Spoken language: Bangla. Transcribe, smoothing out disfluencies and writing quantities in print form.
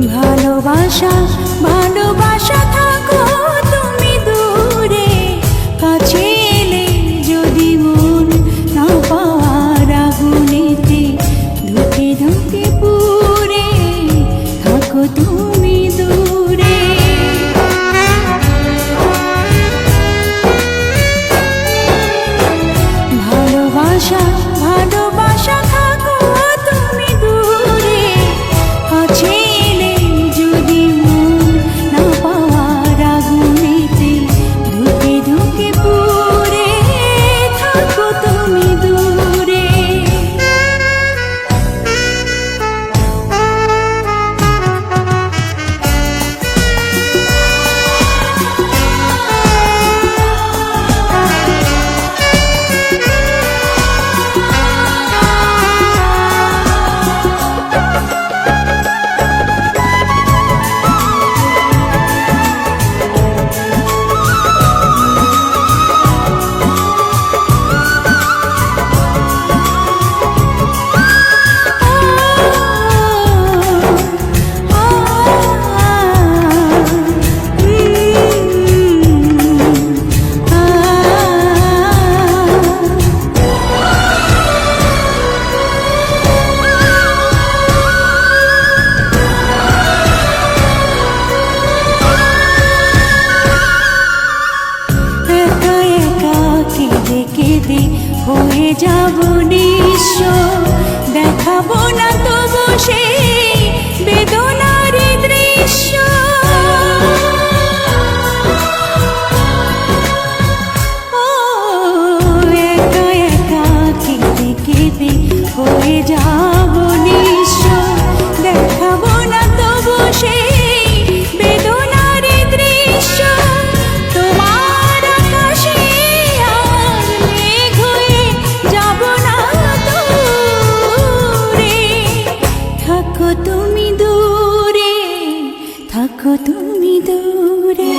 ভালোবাসা ভালোবাসা থাকো তুমি দূরে, কাছে এলে যদি মন না পাওয়ার আগুনেতে ধুকে ধুকে পুরে থাকো তুমি দূরে। ভালোবাসা ভালোবাসা থাকো তুমি দূরে, কাছে এলে যদি মন না পাওয়ার আগুনেতে ধুকে ধুকে পুরে থাকো তুমি দূরে। কেঁদে হয়ে যাব নিঃস্ব, দেখাবো না তবু সেই বেদনার দৃশ্য। ও একা একা কেঁদে কেঁদে হয়ে যাব নিঃস্ব, দেখাবো না তবু সেই বেদনার দৃশ্য। তোমার আকাশে আর মেঘ হয়ে যাব না দূরে, থাকো তুমি দূরে, থাকো তুমি দূরে।